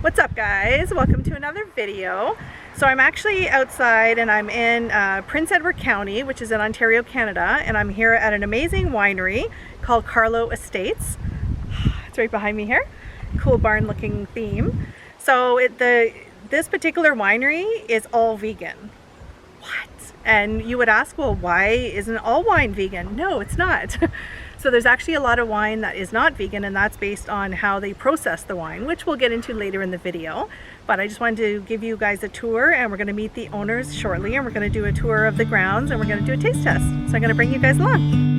What's up, guys? Welcome to another video. So I'm actually outside and I'm in Prince Edward County, which is in Ontario, Canada, and I'm here at an amazing winery called Karlo Estates. It's right behind me here. Cool barn looking theme. So this particular winery is all vegan. What? And you would ask, well, why isn't all wine vegan? No, it's not. So there's actually a lot of wine that is not vegan, and that's based on how they process the wine, which we'll get into later in the video. But I just wanted to give you guys a tour, and we're going to meet the owners shortly, and we're going to do a tour of the grounds, and we're going to do a taste test. So I'm going to bring you guys along.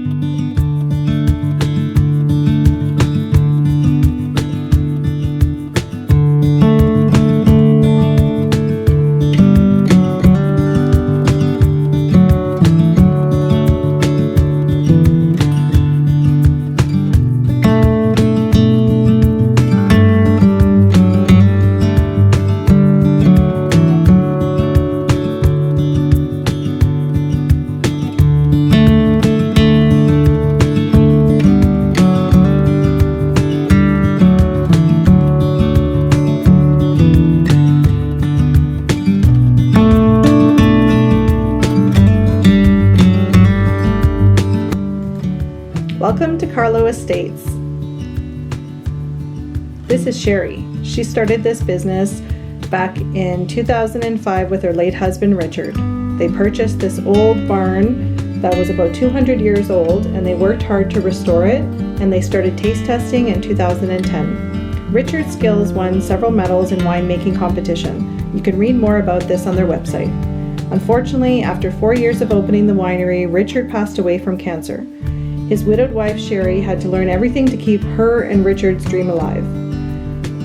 Welcome to Karlo Estates. This is Sherry. She started this business back in 2005 with her late husband Richard. They purchased this old barn that was about 200 years old, and they worked hard to restore it, and they started taste testing in 2010. Richard's skills won several medals in winemaking competition. You can read more about this on their website. Unfortunately, after 4 years of opening the winery, Richard passed away from cancer. His widowed wife, Sherry, had to learn everything to keep her and Richard's dream alive.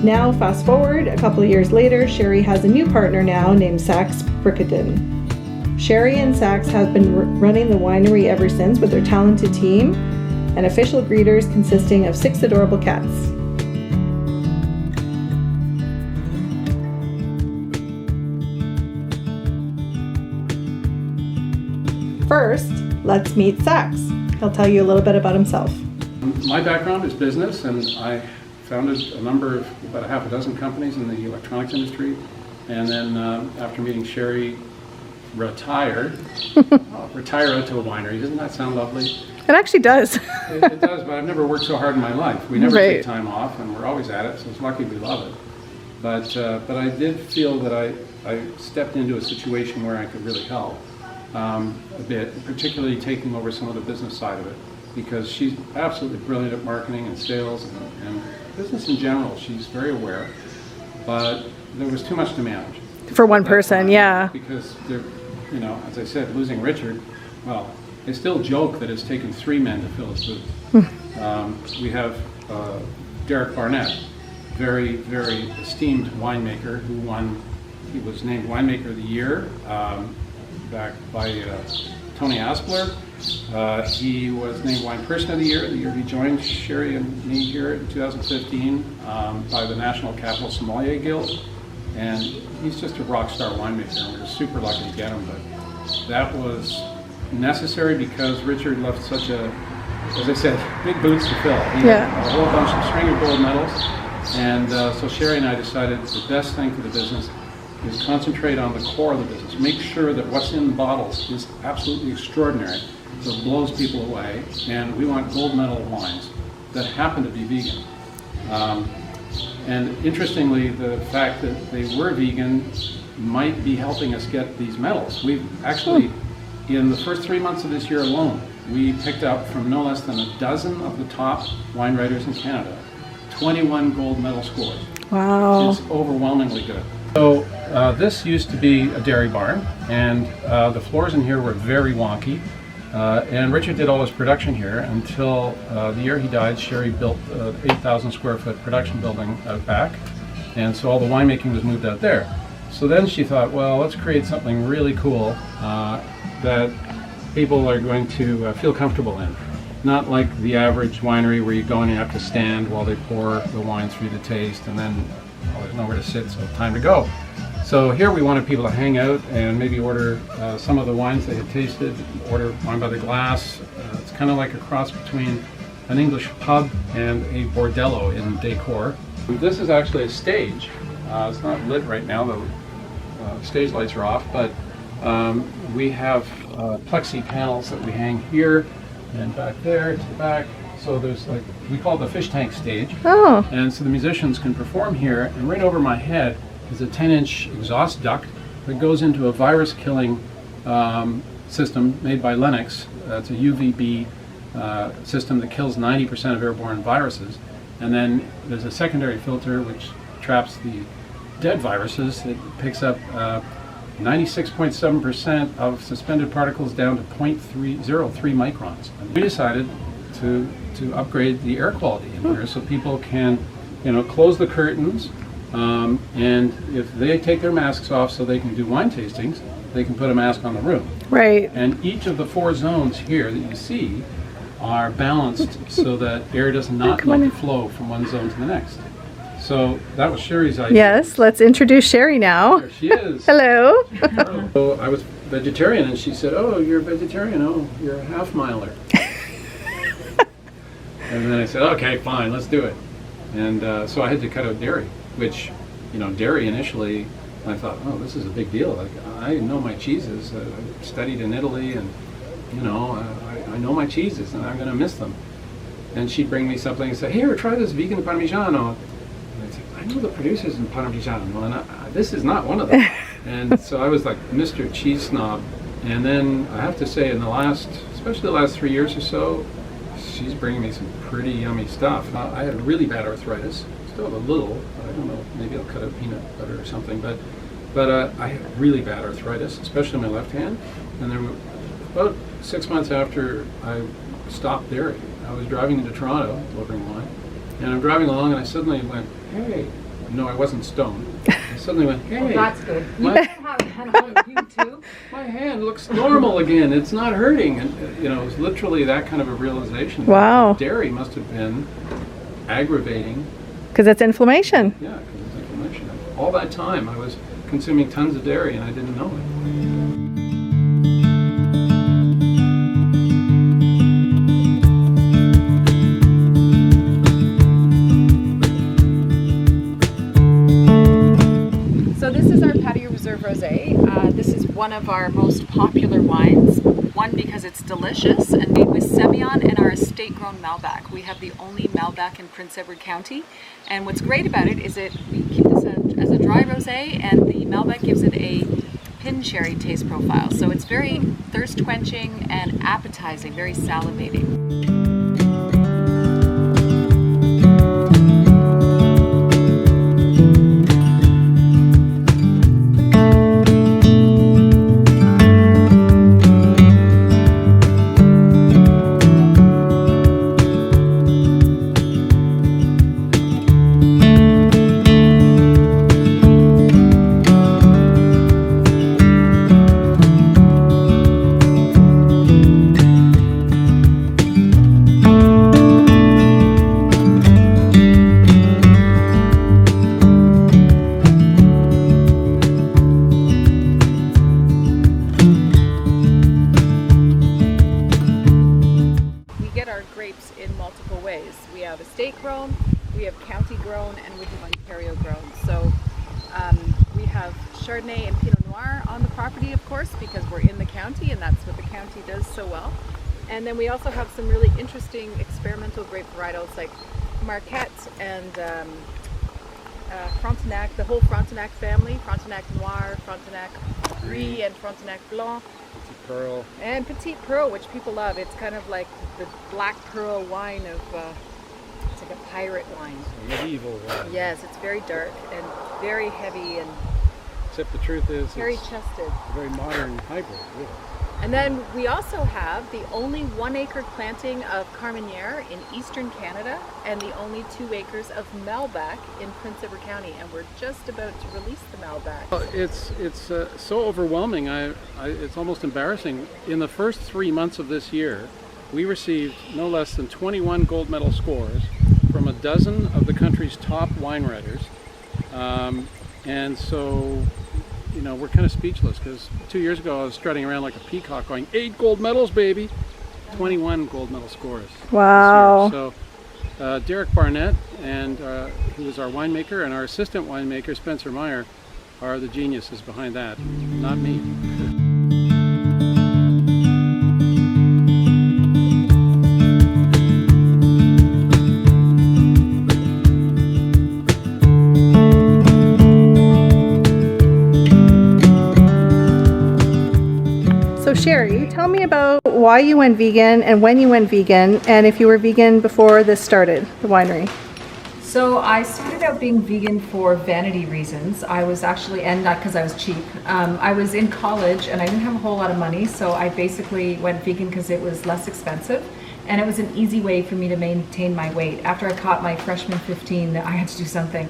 Now, fast forward, a couple of years later, Sherry has a new partner now named Sax Brickaden. Sherry and Sax have been running the winery ever since with their talented team and official greeters consisting of 6 adorable cats. First, let's meet Sax. He'll tell you a little bit about himself. My background is business, and I founded about a half a dozen companies in the electronics industry. And then after meeting Sherry, retired. Retire out to a winery. Doesn't that sound lovely? It actually does. It does, but I've never worked so hard in my life. We never take time off, and we're always at it, so it's lucky we love it. But I did feel that I stepped into a situation where I could really help. A bit, particularly taking over some of the business side of it, because she's absolutely brilliant at marketing and sales and business in general. She's very aware, but there was too much to manage. For one person, yeah. Because, as I said, losing Richard, well, I still joke that it's taken 3 men to fill his booth. We have Derek Barnett, very, very esteemed winemaker he was named Winemaker of the Year. Back by Tony Aspler. He was named Wine Person of the Year he joined Sherry and me here in 2015 by the National Capital Sommelier Guild. And he's just a rock star winemaker, and we were super lucky to get him. But that was necessary because Richard left such as I said, big boots to fill. He had a whole bunch of string of gold medals. And so Sherry and I decided the best thing for the business is concentrate on the core of the business. Make sure that what's in the bottles is absolutely extraordinary, so it blows people away. And we want gold medal wines that happen to be vegan. And interestingly, the fact that they were vegan might be helping us get these medals. We've actually, in the first 3 months of this year alone, we picked up from no less than a dozen of the top wine writers in Canada, 21 gold medal scores. Wow. It's overwhelmingly good. So this used to be a dairy barn, and the floors in here were very wonky. And Richard did all his production here until the year he died. Sherry built an 8,000 square foot production building out back, and so all the winemaking was moved out there. So then she thought, well, let's create something really cool that people are going to feel comfortable in. Not like the average winery where you go and you have to stand while they pour the wine through to taste, and then there's nowhere to sit, so time to go. So here we wanted people to hang out and maybe order some of the wines they had tasted, order wine by the glass. It's kind of like a cross between an English pub and a bordello in decor. This is actually a stage It's not lit right now, the stage lights are off, but we have plexi panels that we hang here and back there to the back. So there's like, we call it the fish tank stage. Oh. And so the musicians can perform here, and right over my head is a 10-inch exhaust duct that goes into a virus-killing system made by Lennox. It's a UVB system that kills 90% of airborne viruses. And then there's a secondary filter which traps the dead viruses. It picks up 96.7% of suspended particles down to 0.03 microns. And we decided to upgrade the air quality in here so people can, close the curtains, and if they take their masks off so they can do wine tastings, they can put a mask on the room. Right. And each of the 4 zones here that you see are balanced so that air does not need to flow from one zone to the next. So that was Sherry's idea. Yes, let's introduce Sherry now. There she is. Hello. So I was vegetarian, and she said, "Oh, you're a vegetarian. Oh, you're a half-miler." And then I said, "Okay, fine, let's do it." And so I had to cut out dairy, which, dairy initially, I thought, "Oh, this is a big deal. Like, I know my cheeses. I studied in Italy, and I know my cheeses, and I'm going to miss them." And she'd bring me something and say, "Here, try this vegan Parmigiano." And I'd say, "I know the producers in Parmigiano, and this is not one of them." And so I was like Mr. Cheese Snob. And then I have to say, especially the last 3 years or so, she's bringing me some pretty yummy stuff. I had really bad arthritis. Still have a little. I don't know. Maybe I'll cut out peanut butter or something. But I had really bad arthritis, especially my left hand. And then about 6 months after I stopped dairy, I was driving into Toronto delivering wine, and I'm driving along, and I suddenly went, "Hey!" No, I wasn't stoned. I suddenly went, "Hey!" Well, that's good. You can have a hand on you too. My hand looks normal again. It's not hurting. And it was literally that kind of a realization. Wow. Dairy must have been aggravating. Because it's inflammation. Yeah, because it's inflammation. All that time I was consuming tons of dairy and I didn't know it. So this is our Patio Reserve Rosé. This is one of our most popular wines. One, because it's delicious and made with Semillon and our estate-grown Malbec. We have the only Malbec in Prince Edward County. And what's great about it is we keep this as a dry rosé, and the Malbec gives it a pin cherry taste profile. So it's very thirst-quenching and appetizing, very salivating. In multiple ways. We have estate grown, we have county grown, and we have Ontario grown. So we have Chardonnay and Pinot Noir on the property, of course, because we're in the county and that's what the county does so well. And then we also have some really interesting experimental grape varietals like Marquette and Frontenac, the whole Frontenac family, Frontenac Noir, Frontenac Gris, and Frontenac Blanc. Petit Pearl. And Petit Pearl, which people love. It's kind of like the black pearl wine of, it's like a pirate wine. Medieval wine. Yes, it's very dark and very heavy and Except the truth is, very it's chested. a very modern hybrid, really. And then we also have the only 1 acre planting of Carmenere in eastern Canada and the only 2 acres of Malbec in Prince Edward County, and we're just about to release the Malbec. Well, it's so overwhelming. It's almost embarrassing. In the first 3 months of this year, we received no less than 21 gold medal scores from a dozen of the country's top wine writers, and so. You know, we're kind of speechless because 2 years ago I was strutting around like a peacock going, 8 gold medals, baby! 21 gold medal scores. Wow. This year. Derek Barnett, and who is our winemaker, and our assistant winemaker, Spencer Meyer, are the geniuses behind that, not me. So Sherry, tell me about why you went vegan and when you went vegan, and if you were vegan before this started, the winery. So I started out being vegan for vanity reasons. I was actually, and not because I was cheap. I was in college and I didn't have a whole lot of money, so I basically went vegan because it was less expensive and it was an easy way for me to maintain my weight. After I caught my freshman 15, I had to do something.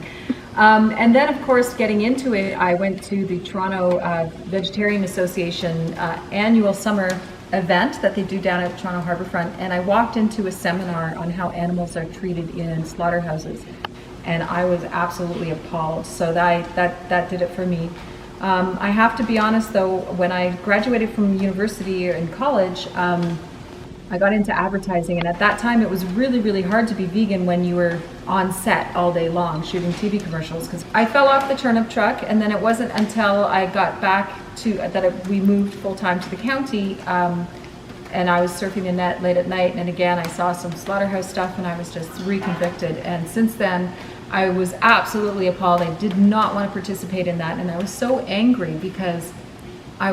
And then, of course, getting into it, I went to the Toronto Vegetarian Association annual summer event that they do down at Toronto Harbourfront, and I walked into a seminar on how animals are treated in slaughterhouses, and I was absolutely appalled. So that did it for me. I have to be honest, though, when I graduated from university and college, I got into advertising, and at that time it was really, really hard to be vegan when you were on set all day long shooting TV commercials, because I fell off the turnip truck, and then it wasn't until I got back to we moved full-time to the county, and I was surfing the net late at night, and again I saw some slaughterhouse stuff and I was just reconvicted, and since then I was absolutely appalled. I did not want to participate in that, and I was so angry because I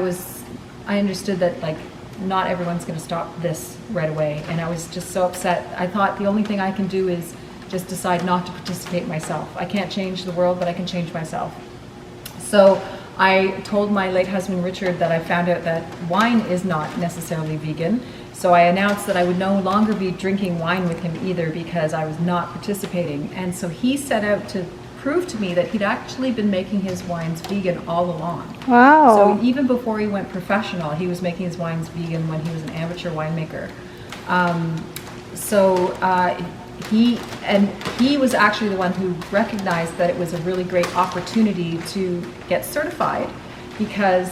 understood that, like, not everyone's going to stop this right away, and I was just so upset. I thought the only thing I can do is just decide not to participate myself. I can't change the world, but I can change myself. So I told my late husband Richard that I found out that wine is not necessarily vegan. So I announced that I would no longer be drinking wine with him either because I was not participating. And so he set out to prove to me that he'd actually been making his wines vegan all along. Wow. So even before he went professional, he was making his wines vegan when he was an amateur winemaker. He was actually the one who recognized that it was a really great opportunity to get certified, because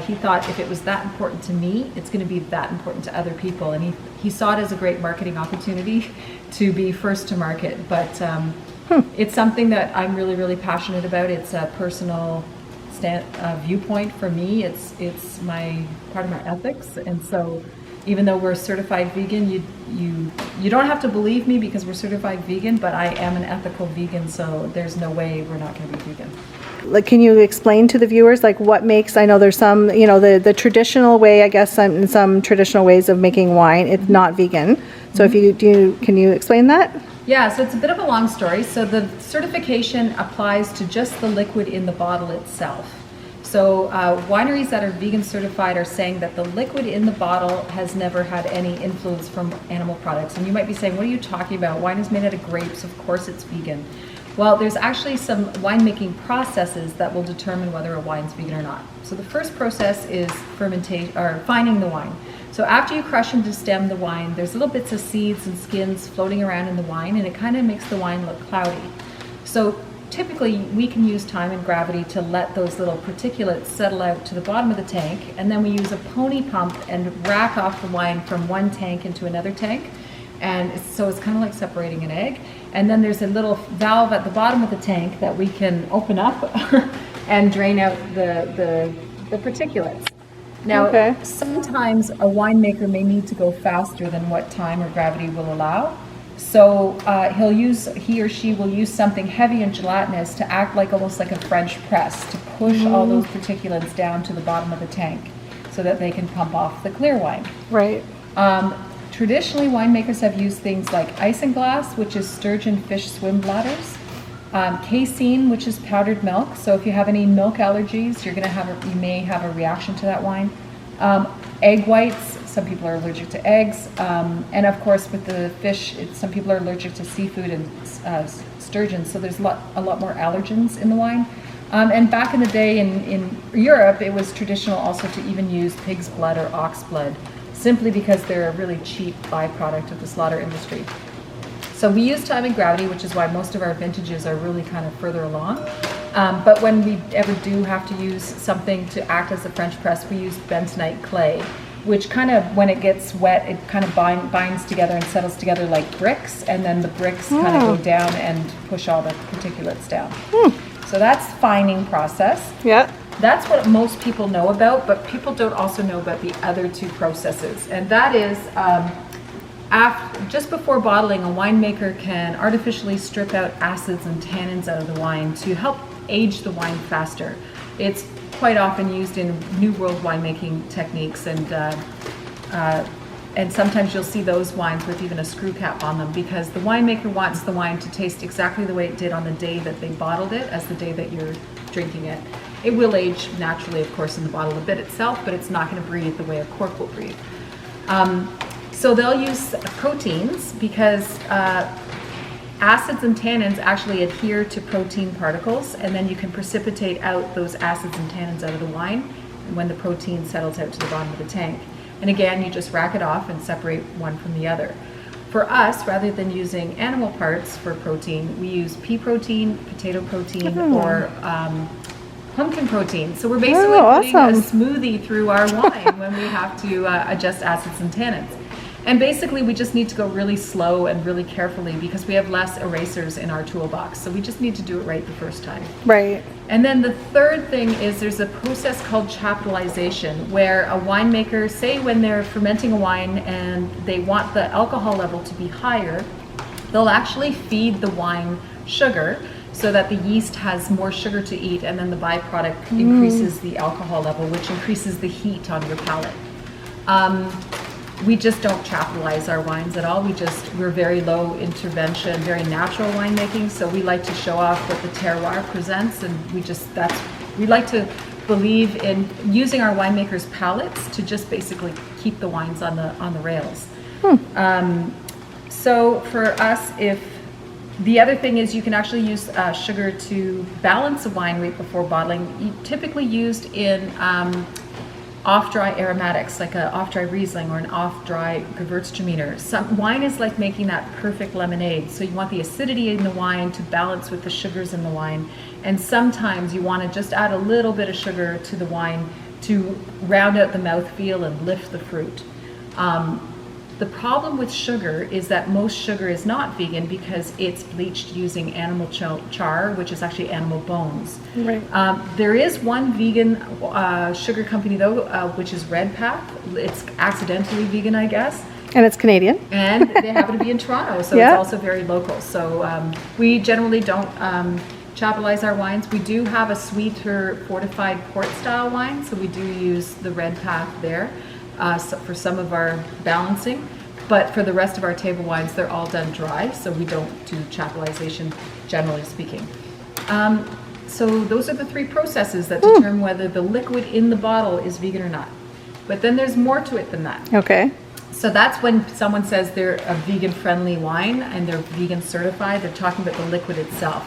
he thought if it was that important to me, it's going to be that important to other people. And he saw it as a great marketing opportunity to be first to market. But it's something that I'm really, really passionate about. It's a personal viewpoint for me. It's my part of my ethics. And so even though we're certified vegan, you don't have to believe me because we're certified vegan, but I am an ethical vegan, so there's no way we're not going to be vegan. Like, can you explain to the viewers, like, what makes, I know there's some, you know, the traditional way, I guess, in some traditional ways of making wine, it's not vegan. So if can you explain that? Yeah, so it's a bit of a long story. So the certification applies to just the liquid in the bottle itself. So wineries that are vegan certified are saying that the liquid in the bottle has never had any influence from animal products. And you might be saying, what are you talking about? Wine is made out of grapes, of course it's vegan. Well, there's actually some winemaking processes that will determine whether a wine's vegan or not. So the first process is fermentation, or fining the wine. So after you crush and destem the wine, there's little bits of seeds and skins floating around in the wine, and it kind of makes the wine look cloudy. So typically we can use time and gravity to let those little particulates settle out to the bottom of the tank, and then we use a pony pump and rack off the wine from one tank into another tank. And so it's kind of like separating an egg. And then there's a little valve at the bottom of the tank that we can open up and drain out the particulates. Now, sometimes a winemaker may need to go faster than what time or gravity will allow. So he or she will use something heavy and gelatinous to act like almost like a French press to push all those particulates down to the bottom of the tank so that they can pump off the clear wine. Right. Traditionally, winemakers have used things like isinglass, which is sturgeon fish swim bladders, casein, which is powdered milk. So if you have any milk allergies, you may have a reaction to that wine. Egg whites, some people are allergic to eggs, and of course with the fish, some people are allergic to seafood and sturgeon. So there's a lot more allergens in the wine. And back in the day in Europe, it was traditional also to even use pig's blood or ox blood, simply because they're a really cheap byproduct of the slaughter industry. So we use time and gravity, which is why most of our vintages are really kind of further along. But when we ever do have to use something to act as a French press, we use bentonite clay. which kind of, when it gets wet, it kind of binds together and settles together like bricks, and then the bricks kind of go down and push all the particulates down. So that's fining process. Yeah. That's what most people know about, but people don't also know about the other two processes. And that is, just before bottling, a winemaker can artificially strip out acids and tannins out of the wine to help age the wine faster. It's quite often used in New World winemaking techniques, and sometimes you'll see those wines with even a screw cap on them, because the winemaker wants the wine to taste exactly the way it did on the day that they bottled it as the day that you're drinking it. It will age naturally, of course, in the bottle a bit itself, but it's not going to breathe the way a cork will breathe. So they'll use proteins because acids and tannins actually adhere to protein particles, and then you can precipitate out those acids and tannins out of the wine when the protein settles out to the bottom of the tank. And again, you just rack it off and separate one from the other. For us, rather than using animal parts for protein, we use pea protein, potato protein, or pumpkin protein. So we're basically putting a smoothie through our wine when we have to adjust acids and tannins. And basically we just need to go really slow and really carefully because we have less erasers in our toolbox. So we just need to do it right the first time. Right. And then the third thing is there's a process called chaptalization, where a winemaker, say when they're fermenting a wine and they want the alcohol level to be higher, they'll actually feed the wine sugar so that the yeast has more sugar to eat, and then the byproduct increases the alcohol level, which increases the heat on your palate. We just don't chaptalize our wines at all. We're very low intervention, very natural winemaking. So we like to show off what the terroir presents, and we like to believe in using our winemakers' palates to just basically keep the wines on the rails. So for us, the other thing is you can actually use sugar to balance a wine right before bottling, typically used in off-dry aromatics, like an off-dry Riesling or an off-dry Gewürztraminer. Wine is like making that perfect lemonade. So you want the acidity in the wine to balance with the sugars in the wine. And sometimes you want to just add a little bit of sugar to the wine to round out the mouthfeel and lift the fruit. The problem with sugar is that most sugar is not vegan because it's bleached using animal char, which is actually animal bones. Right. There is one vegan sugar company though, which is Red Path. It's accidentally vegan, I guess. And it's Canadian. And they happen to be in Toronto, so it's also very local. So we generally don't chaptalize our wines. We do have a sweeter fortified port style wine, so we do use the Red Path there. For some of our balancing, but for the rest of our table wines, they're all done dry, so we don't do chaptalization, generally speaking. So those are the three processes that determine whether the liquid in the bottle is vegan or not. But then there's more to it than that. Okay. So that's when someone says they're a vegan-friendly wine and they're vegan certified, they're talking about the liquid itself.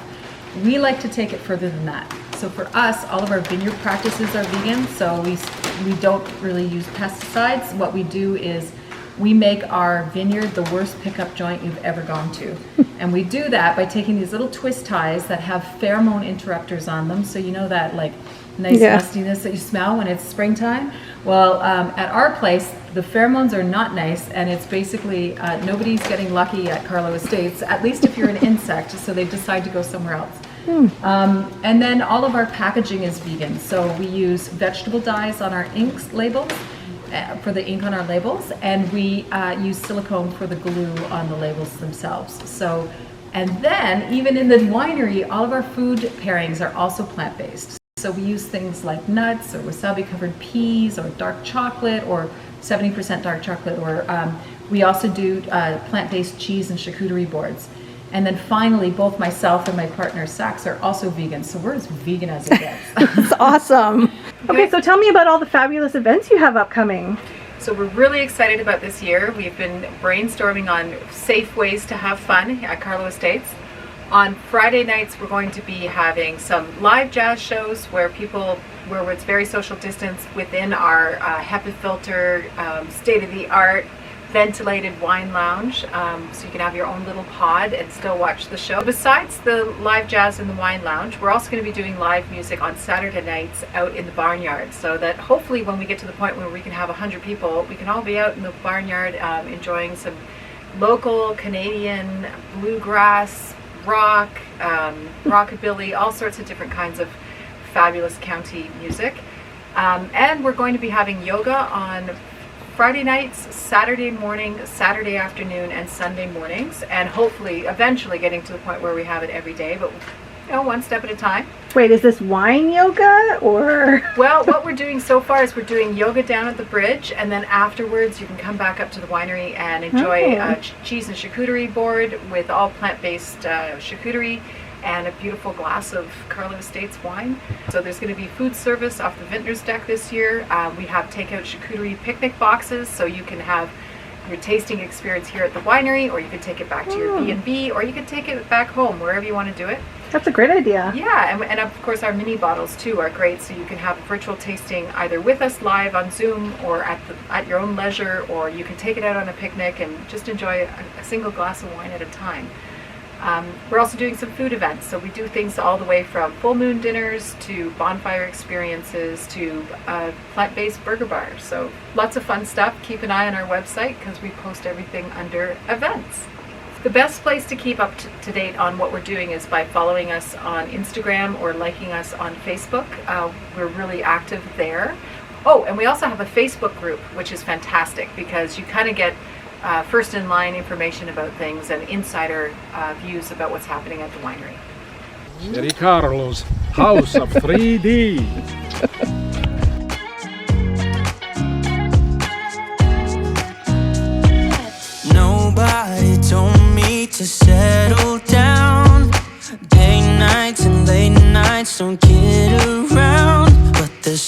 We like to take it further than that. So for us, all of our vineyard practices are vegan, so we don't really use pesticides. What we do is we make our vineyard the worst pickup joint you've ever gone to. And we do that by taking these little twist ties that have pheromone interrupters on them, so you know that like nice mustiness that you smell when it's springtime. Well, at our place, the pheromones are not nice, and it's basically nobody's getting lucky at Karlo Estates, at least if you're an insect, so they decide to go somewhere else. And then all of our packaging is vegan, so we use vegetable dyes on our inks labels, for the ink on our labels, and we use silicone for the glue on the labels themselves. So, and then even in the winery, all of our food pairings are also plant-based. So we use things like nuts or wasabi-covered peas or dark chocolate or 70% dark chocolate, or we also do plant-based cheese and charcuterie boards. And then finally, both myself and my partner, Sax, are also vegan, so we're as vegan as it gets. That's awesome. Okay, so tell me about all the fabulous events you have upcoming. So we're really excited about this year. We've been brainstorming on safe ways to have fun at Karlo Estates. On Friday nights, we're going to be having some live jazz shows where it's very social distance within our HEPA filter, state-of-the-art ventilated wine lounge, so you can have your own little pod and still watch the show. Besides the live jazz in the wine lounge, we're also going to be doing live music on Saturday nights out in the barnyard, so that hopefully when we get to the point where we can have 100 people, we can all be out in the barnyard enjoying some local Canadian bluegrass, rock, rockabilly, all sorts of different kinds of fabulous county music. And we're going to be having yoga on Friday nights, Saturday morning, Saturday afternoon, and Sunday mornings, and hopefully eventually getting to the point where we have it every day, but one step at a time. Wait, is this wine yoga or? Well, what we're doing so far is we're doing yoga down at the bridge, and then afterwards you can come back up to the winery and enjoy a cheese and charcuterie board with all plant-based charcuterie and a beautiful glass of Karlo Estates wine. So there's going to be food service off the vintner's deck this year. We have takeout charcuterie picnic boxes, so you can have your tasting experience here at the winery, or you could take it back to your B&B, or you could take it back home, wherever you want to do it. That's a great idea. Yeah, and of course our mini bottles too are great, so you can have a virtual tasting either with us live on Zoom or at your own leisure, or you can take it out on a picnic and just enjoy a single glass of wine at a time. We're also doing some food events, so we do things all the way from full moon dinners to bonfire experiences to plant-based burger bars. So lots of fun stuff. Keep an eye on our website because we post everything under events. The best place to keep up to date on what we're doing is by following us on Instagram or liking us on Facebook. We're really active there. Oh, and we also have a Facebook group, which is fantastic because you kind of get first in line information about things and insider views about what's happening at the winery. Eddie Carlo's House of 3D. Nobody told me to settle down. Day nights and late nights don't get around, but there's